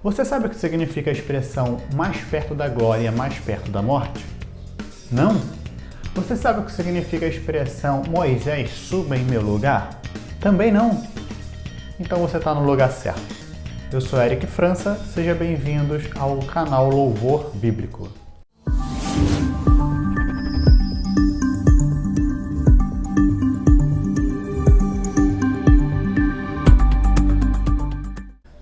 Você sabe o que significa a expressão mais perto da glória, mais perto da morte? Não? Você sabe o que significa a expressão Moisés suba em meu lugar? Também não? Então você está no lugar certo. Eu sou Eric França, sejam bem-vindos ao canal Louvor Bíblico.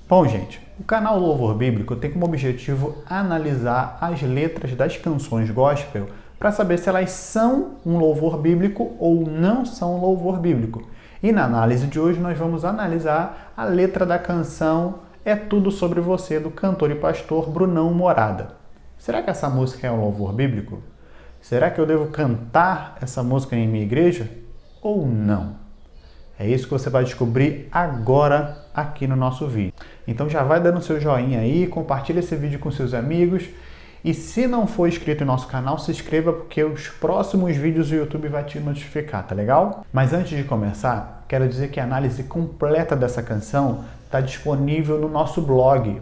Bom, gente, o canal Louvor Bíblico tem como objetivo analisar as letras das canções gospel para saber se elas são um louvor bíblico ou não são um louvor bíblico. E na análise de hoje nós vamos analisar a letra da canção É Tudo Sobre Você, do cantor e pastor Brunão Morada. Será que essa música é um louvor bíblico? Será que eu devo cantar essa música em minha igreja ou não? É isso que você vai descobrir agora aqui no nosso vídeo. Então já vai dando seu joinha aí, compartilha esse vídeo com seus amigos e se não for inscrito no nosso canal, se inscreva porque os próximos vídeos o YouTube vai te notificar, tá legal? Mas antes de começar, quero dizer que a análise completa dessa canção está disponível no nosso blog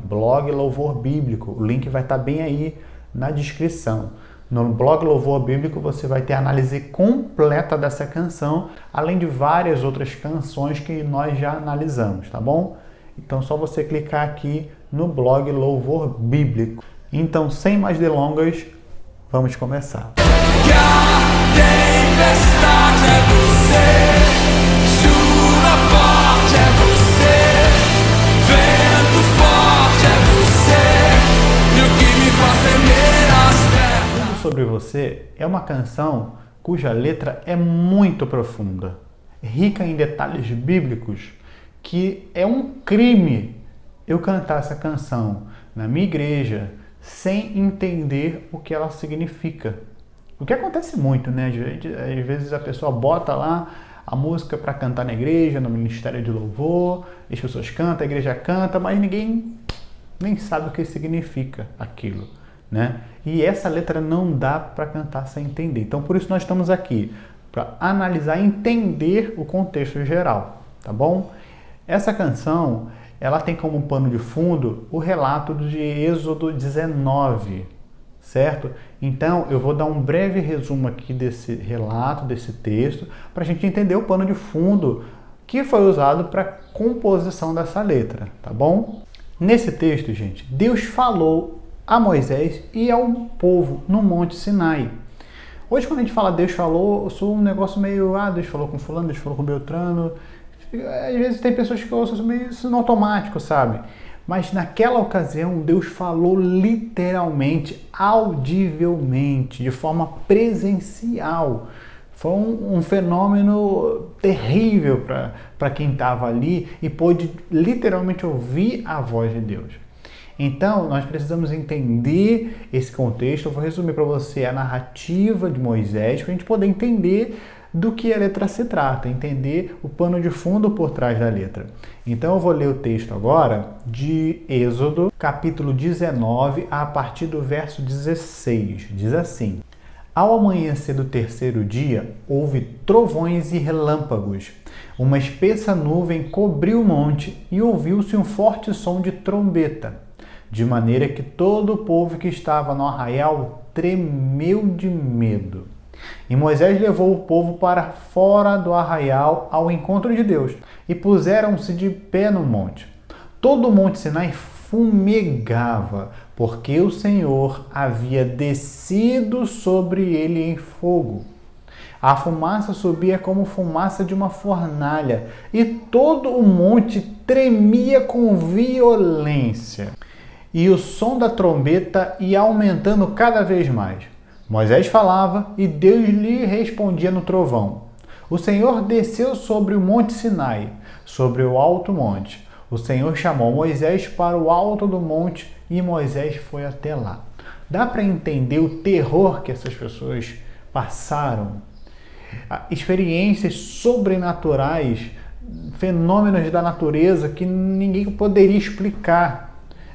Louvor Bíblico. O link vai estar bem aí na descrição. No blog Louvor Bíblico você vai ter a análise completa dessa canção, além de várias outras canções que nós já analisamos, tá bom? Então só você clicar aqui no blog Louvor Bíblico. Então, sem mais delongas, vamos começar. Sobre Você é uma canção cuja letra é muito profunda, rica em detalhes bíblicos, que é um crime eu cantar essa canção na minha igreja sem entender o que ela significa. O que acontece muito, né? Às vezes a pessoa bota lá a música para cantar na igreja, no ministério de louvor, as pessoas cantam, a igreja canta, mas ninguém nem sabe o que significa aquilo, né? E essa letra não dá para cantar sem entender. Então, por isso nós estamos aqui, para analisar e entender o contexto geral, tá bom? Essa canção, ela tem como pano de fundo o relato de Êxodo 19, certo? Então, eu vou dar um breve resumo aqui desse relato, desse texto, para a gente entender o pano de fundo que foi usado para a composição dessa letra, tá bom? Nesse texto, gente, Deus falou a Moisés e ao povo no Monte Sinai. Hoje, quando a gente fala Deus falou, eu sou um negócio meio, Deus falou com fulano, Deus falou com Beltrano. Às vezes tem pessoas que ouçam meio isso no automático, sabe? Mas naquela ocasião, Deus falou literalmente, audivelmente, de forma presencial. Foi um fenômeno terrível para quem estava ali e pôde literalmente ouvir a voz de Deus. Então, nós precisamos entender esse contexto. Eu vou resumir para você a narrativa de Moisés para a gente poder entender do que a letra se trata, entender o pano de fundo por trás da letra. Então, eu vou ler o texto agora de Êxodo, capítulo 19, a partir do verso 16. Diz assim: Ao amanhecer do terceiro dia, houve trovões e relâmpagos. Uma espessa nuvem cobriu o monte e ouviu-se um forte som de trombeta, de maneira que todo o povo que estava no arraial tremeu de medo. E Moisés levou o povo para fora do arraial ao encontro de Deus, e puseram-se de pé no monte. Todo o monte Sinai fumegava, porque o Senhor havia descido sobre ele em fogo. A fumaça subia como fumaça de uma fornalha, e todo o monte tremia com violência. E o som da trombeta ia aumentando cada vez mais. Moisés falava e Deus lhe respondia no trovão. O Senhor desceu sobre o monte Sinai, sobre o alto monte. O Senhor chamou Moisés para o alto do monte e Moisés foi até lá. Dá para entender o terror que essas pessoas passaram? Experiências sobrenaturais, fenômenos da natureza que ninguém poderia explicar.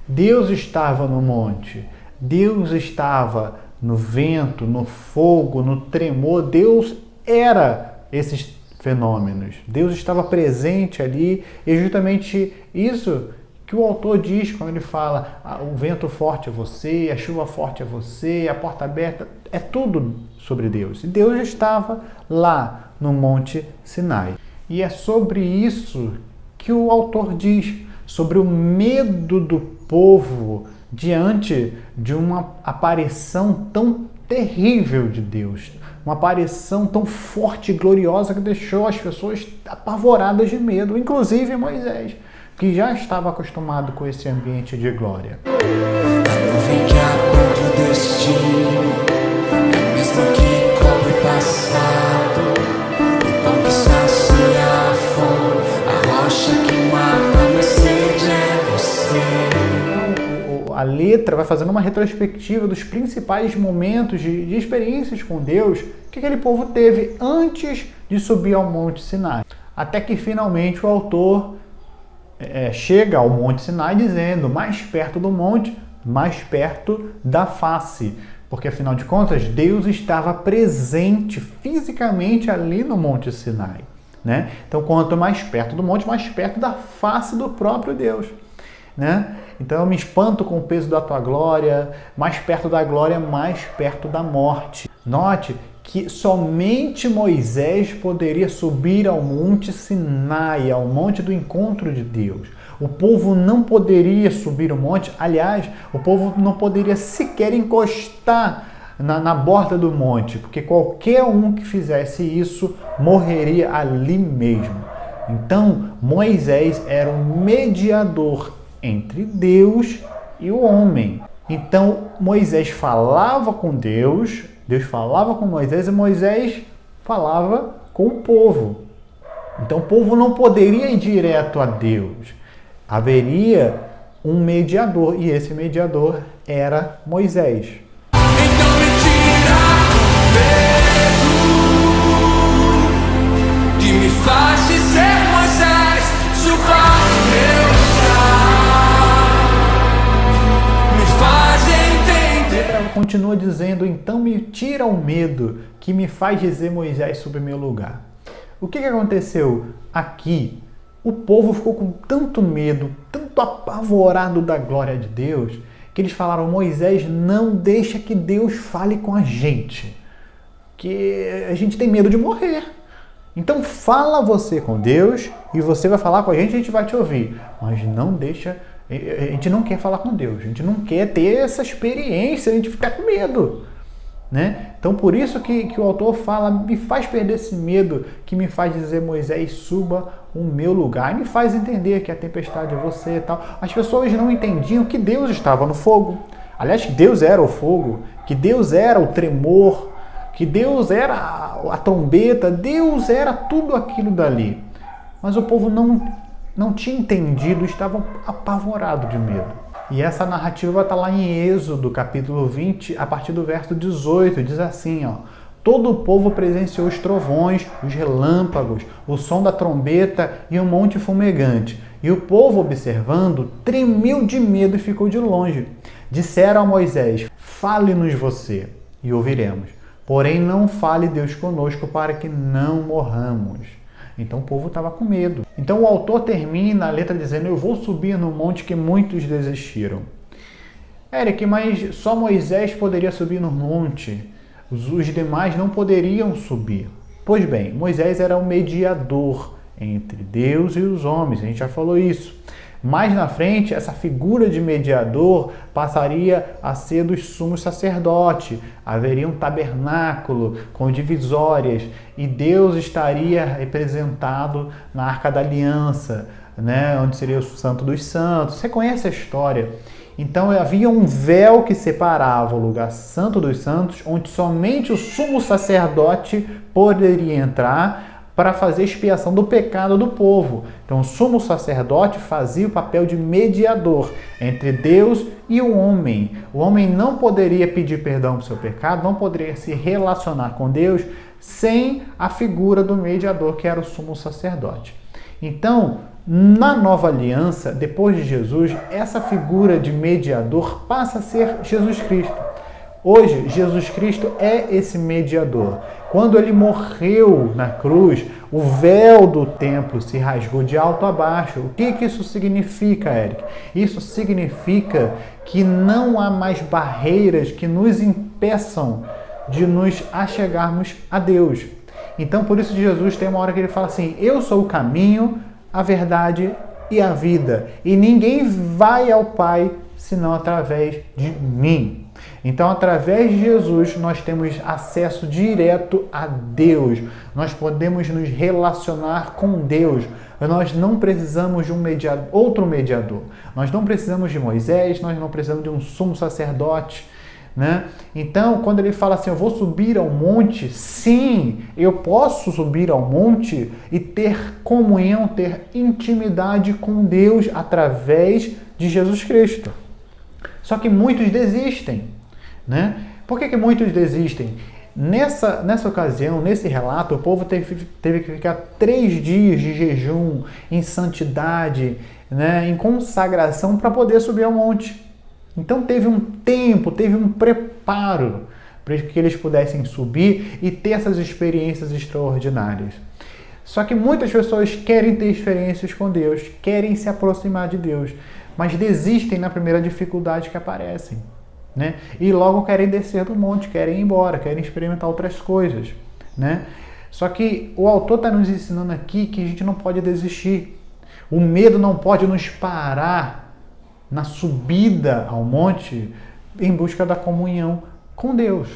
Deus estava no monte, Deus estava no vento, no fogo, no tremor. Deus era esses fenômenos. Deus estava presente ali e justamente isso que o autor diz quando ele fala o vento forte é você, a chuva forte é você, a porta aberta, é tudo sobre Deus. E Deus já estava lá no Monte Sinai. E é sobre isso que o autor diz, sobre o medo do povo diante de uma aparição tão terrível de Deus, uma aparição tão forte e gloriosa que deixou as pessoas apavoradas de medo, inclusive Moisés, que já estava acostumado com esse ambiente de glória. Vem que aponta o destino, é mesmo que cobre o passado, o pão que sacia a fome, a rocha que mata a minha sede é você. A letra vai fazendo uma retrospectiva dos principais momentos de experiências com Deus que aquele povo teve antes de subir ao Monte Sinai. Até que finalmente o autor chega ao Monte Sinai dizendo: mais perto do monte, mais perto da face. Porque afinal de contas, Deus estava presente fisicamente ali no Monte Sinai, né? Então, quanto mais perto do monte, mais perto da face do próprio Deus, né? Então eu me espanto com o peso da tua glória, mais perto da glória, mais perto da morte. Note que somente Moisés poderia subir ao Monte Sinai, ao monte do encontro de Deus. O povo não poderia subir o monte, aliás, o povo não poderia sequer encostar na borda do monte, porque qualquer um que fizesse isso morreria ali mesmo. Então Moisés era um mediador entre Deus e o homem. Então Moisés falava com Deus, Deus falava com Moisés e Moisés falava com o povo. Então o povo não poderia ir direto a Deus. Haveria um mediador e esse mediador era Moisés. Então me tira o medo que me faz ser Moisés, suba o meu lugar, me faz entender. Ela continua dizendo: então me tira o medo que me faz dizer Moisés sobre meu lugar. O que aconteceu aqui? O povo ficou com tanto medo, tanto apavorado da glória de Deus, que eles falaram: Moisés, não deixa que Deus fale com a gente, que a gente tem medo de morrer. Então fala você com Deus e você vai falar com a gente vai te ouvir. Mas não deixa, a gente não quer falar com Deus, a gente não quer ter essa experiência, a gente fica com medo, né? Então por isso que o autor fala: me faz perder esse medo que me faz dizer Moisés, suba o meu lugar, e me faz entender que a tempestade é você e tal. As pessoas não entendiam que Deus estava no fogo, aliás, que Deus era o fogo, que Deus era o tremor, que Deus era a trombeta, Deus era tudo aquilo dali. Mas o povo não tinha entendido, estavam apavorados de medo. E essa narrativa está lá em Êxodo, capítulo 20, a partir do verso 18, diz assim, ó: todo o povo presenciou os trovões, os relâmpagos, o som da trombeta e o monte fumegante. E o povo, observando, tremeu de medo e ficou de longe. Disseram a Moisés: fale-nos você, e ouviremos. Porém, não fale Deus conosco, para que não morramos. Então o povo estava com medo. Então o autor termina a letra dizendo: eu vou subir no monte que muitos desistiram. Eric, mas só Moisés poderia subir no monte. Os demais não poderiam subir. Pois bem, Moisés era o mediador entre Deus e os homens. A gente já falou isso. Mais na frente, essa figura de mediador passaria a ser dos sumos sacerdotes. Haveria um tabernáculo com divisórias e Deus estaria representado na Arca da Aliança, né, onde seria o Santo dos Santos. Você conhece a história? Então havia um véu que separava o lugar santo dos santos, onde somente o sumo sacerdote poderia entrar para fazer expiação do pecado do povo. Então o sumo sacerdote fazia o papel de mediador entre Deus e o homem. O homem não poderia pedir perdão pelo seu pecado, não poderia se relacionar com Deus sem a figura do mediador, que era o sumo sacerdote. Então, na nova aliança, depois de Jesus, essa figura de mediador passa a ser Jesus Cristo. Hoje, Jesus Cristo é esse mediador. Quando ele morreu na cruz, o véu do templo se rasgou de alto a baixo. O que isso significa, Eric? Isso significa que não há mais barreiras que nos impeçam de nos achegarmos a Deus. Então, por isso Jesus tem uma hora que ele fala assim: eu sou o caminho, a verdade e a vida. E ninguém vai ao Pai senão através de mim. Então, através de Jesus, nós temos acesso direto a Deus. Nós podemos nos relacionar com Deus. Nós não precisamos de outro mediador. Nós não precisamos de Moisés, nós não precisamos de um sumo sacerdote, né? Então, quando ele fala assim, eu vou subir ao monte, sim, eu posso subir ao monte e ter comunhão, ter intimidade com Deus através de Jesus Cristo. Só que muitos desistem, né? Por que muitos desistem? Nessa ocasião, nesse relato, o povo teve que ficar 3 dias de jejum, em santidade, né, em consagração para poder subir ao monte. Então teve um tempo, teve um preparo para que eles pudessem subir e ter essas experiências extraordinárias. Só que muitas pessoas querem ter experiências com Deus, querem se aproximar de Deus, mas desistem na primeira dificuldade que aparecem, né? E logo querem descer do monte, querem ir embora, querem experimentar outras coisas, né? Só que o autor está nos ensinando aqui que a gente não pode desistir. O medo não pode nos parar na subida ao monte em busca da comunhão com Deus.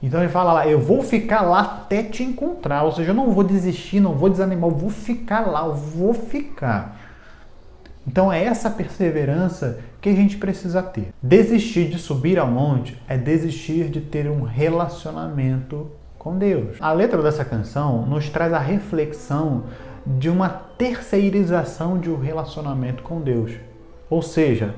Então ele fala lá, eu vou ficar lá até te encontrar, ou seja, eu não vou desistir, não vou desanimar, eu vou ficar lá, eu vou ficar. Então é essa perseverança que a gente precisa ter. Desistir de subir ao monte é desistir de ter um relacionamento com Deus. A letra dessa canção nos traz a reflexão de uma terceirização de um relacionamento com Deus. Ou seja,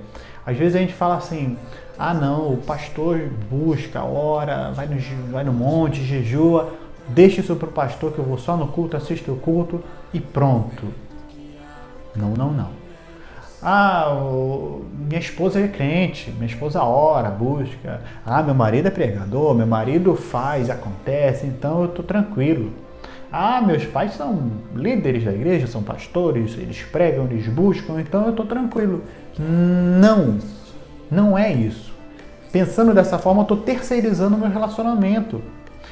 às vezes a gente fala assim, ah não, o pastor busca, ora, vai no monte, jejua, deixa isso para o pastor que eu vou só no culto, assisto o culto e pronto. Não, não, não. Ah, minha esposa é crente, minha esposa ora, busca. Ah, meu marido é pregador, meu marido faz, acontece, então eu estou tranquilo. Ah, meus pais são líderes da igreja, são pastores, eles pregam, eles buscam, então eu estou tranquilo. Não, não é isso. Pensando dessa forma, eu estou terceirizando o meu relacionamento.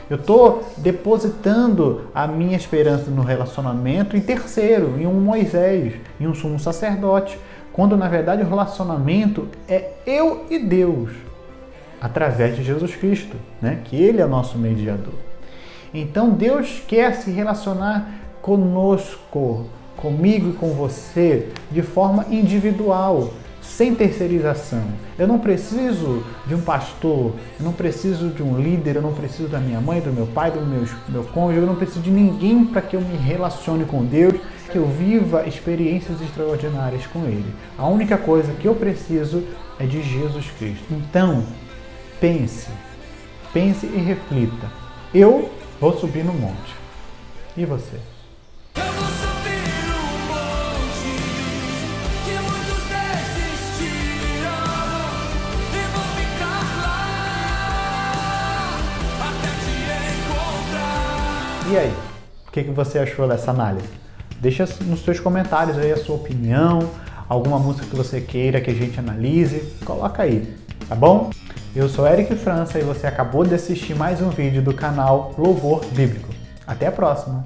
Eu estou depositando a minha esperança no relacionamento em terceiro, em um Moisés, em um sumo sacerdote, quando na verdade o relacionamento é eu e Deus, através de Jesus Cristo, né? Que Ele é nosso mediador. Então Deus quer se relacionar conosco, comigo e com você, de forma individual, sem terceirização. Eu não preciso de um pastor, eu não preciso de um líder, eu não preciso da minha mãe, do meu pai, do meu cônjuge, eu não preciso de ninguém para que eu me relacione com Deus, que eu viva experiências extraordinárias com Ele. A única coisa que eu preciso é de Jesus Cristo. Então, pense e reflita. Eu vou subir no monte. E você? E aí, o que você achou dessa análise? Deixa nos seus comentários aí a sua opinião, alguma música que você queira que a gente analise, coloca aí, tá bom? Eu sou Eric França e você acabou de assistir mais um vídeo do canal Louvor Bíblico. Até a próxima!